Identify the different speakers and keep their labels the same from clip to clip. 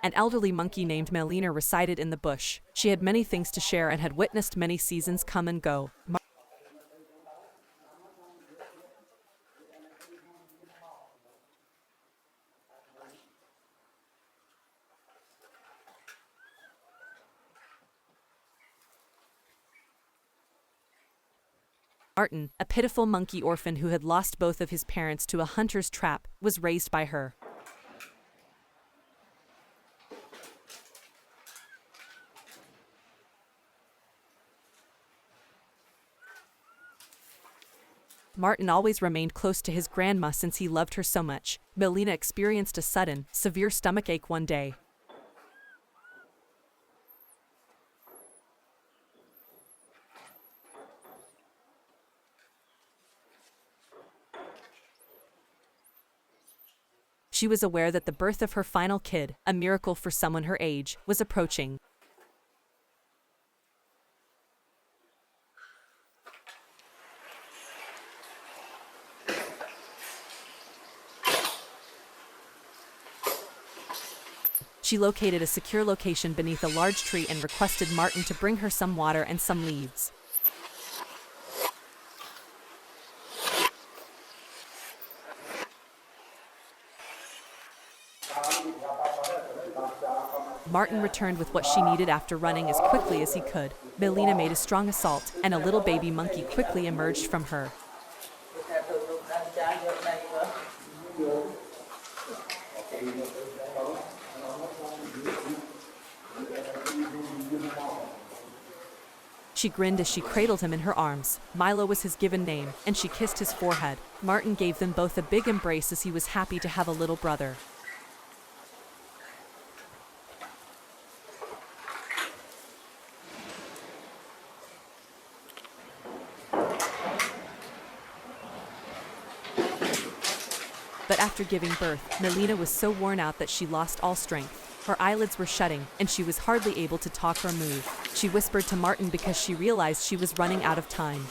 Speaker 1: An elderly monkey named Melina resided in the bush. She had many things to share and had witnessed many seasons come and go. Martin, a pitiful monkey orphan who had lost both of his parents to a hunter's trap, was raised by her. Martin always remained close to his grandma since he loved her so much. Melina experienced a sudden, severe stomachache one day. She was aware that the birth of her final kid, a miracle for someone her age, was approaching. She located a secure location beneath a large tree and requested Martin to bring her some water and some leaves. Martin returned with what she needed after running as quickly as he could. Melina made a strong assault, and a little baby monkey quickly emerged from her. She grinned as she cradled him in her arms. Milo was his given name, and she kissed his forehead. Martin gave them both a big embrace as he was happy to have a little brother. But after giving birth, Melina was so worn out that she lost all strength. Her eyelids were shutting, and she was hardly able to talk or move. She whispered to Martin because she realized she was running out of time.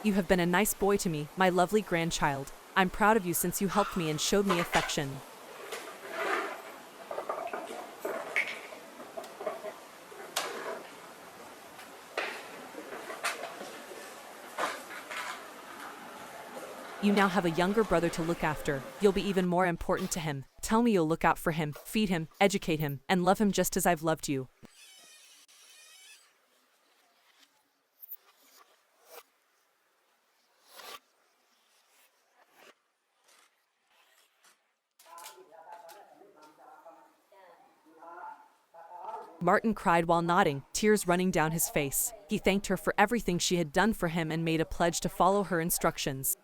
Speaker 1: You have been a nice boy to me, my lovely grandchild. I'm proud of you since you helped me and showed me affection. You now have a younger brother to look after. You'll be even more important to him. Tell me you'll look out for him, feed him, educate him, and love him just as I've loved you. Martin cried while nodding, tears running down his face. He thanked her for everything she had done for him and made a pledge to follow her instructions.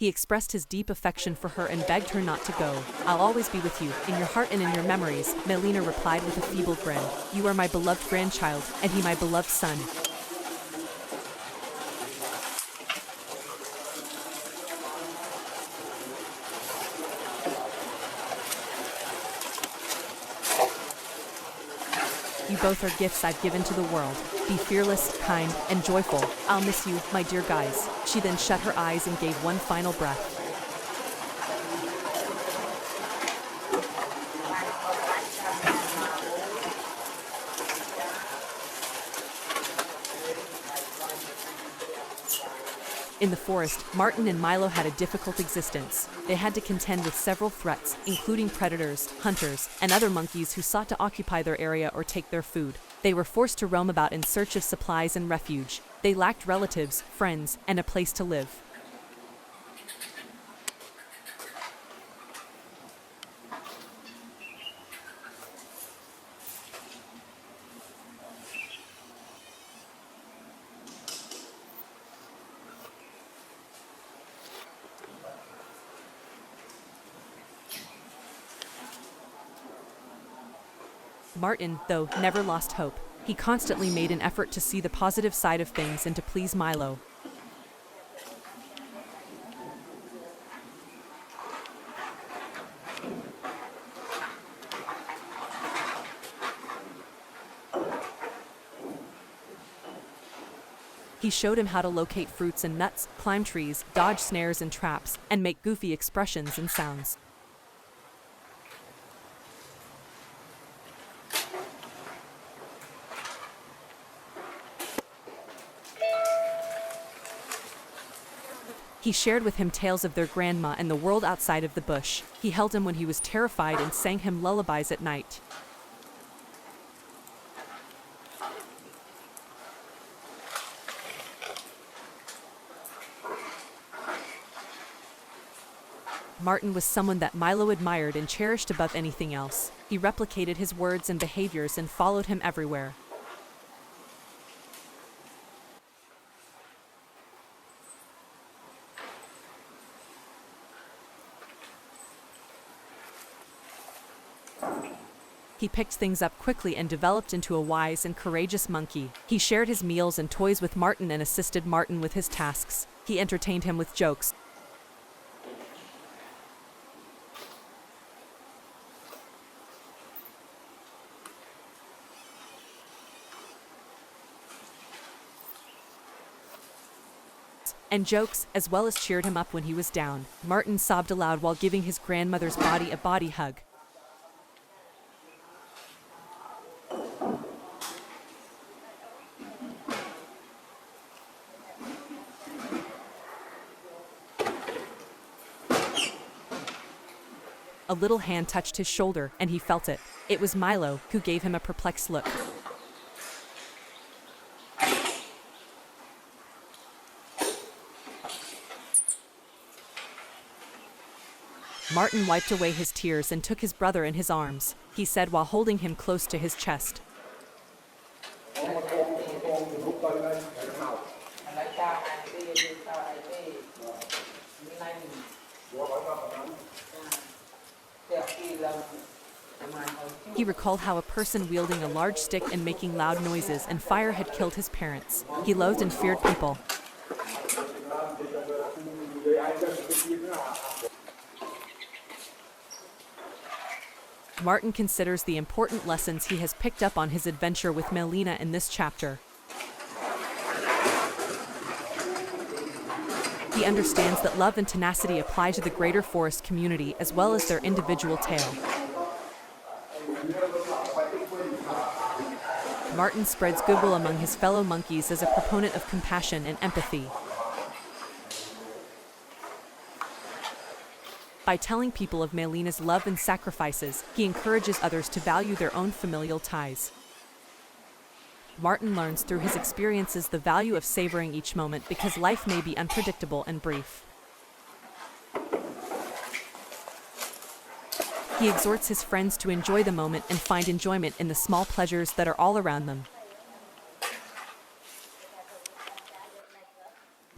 Speaker 1: He expressed his deep affection for her and begged her not to go. I'll always be with you, in your heart and in your memories, Melina replied with a feeble grin. You are my beloved grandchild, and he my beloved son. You both are gifts I've given to the world. Be fearless, kind, and joyful. I'll miss you, my dear guys. She then shut her eyes and gave one final breath. In the forest, Martin and Milo had a difficult existence. They had to contend with several threats, including predators, hunters, and other monkeys who sought to occupy their area or take their food. They were forced to roam about in search of supplies and refuge. They lacked relatives, friends, and a place to live. Martin, though, never lost hope. He constantly made an effort to see the positive side of things and to please Milo. He showed him how to locate fruits and nuts, climb trees, dodge snares and traps, and make goofy expressions and sounds. He shared with him tales of their grandma and the world outside of the bush. He held him when he was terrified and sang him lullabies at night. Martin was someone that Milo admired and cherished above anything else. He replicated his words and behaviors and followed him everywhere. He picked things up quickly and developed into a wise and courageous monkey. He shared his meals and toys with Martin and assisted Martin with his tasks. He entertained him with jokes. As well as cheered him up when he was down. Martin sobbed aloud while giving his grandmother's body a body hug. A little hand touched his shoulder, and he felt it. It was Milo, who gave him a perplexed look. Martin wiped away his tears and took his brother in his arms. He said while holding him close to his chest, he recalled how a person wielding a large stick and making loud noises and fire had killed his parents. He loathed and feared people. Martin considers the important lessons he has picked up on his adventure with Melina in this chapter. He understands that love and tenacity apply to the greater forest community as well as their individual tale. Martin spreads goodwill among his fellow monkeys as a proponent of compassion and empathy. By telling people of Melina's love and sacrifices, he encourages others to value their own familial ties. Martin learns through his experiences the value of savoring each moment because life may be unpredictable and brief. He exhorts his friends to enjoy the moment and find enjoyment in the small pleasures that are all around them.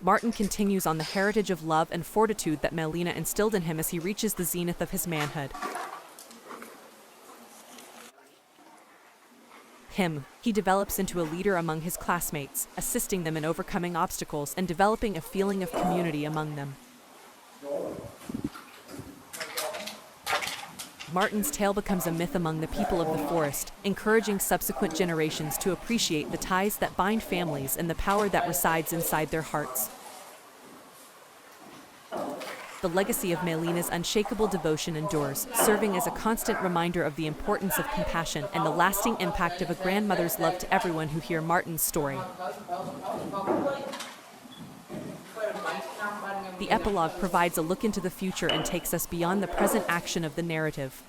Speaker 1: Martin continues on the heritage of love and fortitude that Melina instilled in him as he reaches the zenith of his manhood. He develops into a leader among his classmates, assisting them in overcoming obstacles and developing a feeling of community among them. Martin's tale becomes a myth among the people of the forest, encouraging subsequent generations to appreciate the ties that bind families and the power that resides inside their hearts. The legacy of Melina's unshakable devotion endures, serving as a constant reminder of the importance of compassion and the lasting impact of a grandmother's love to everyone who hear Martin's story. The epilogue provides a look into the future and takes us beyond the present action of the narrative.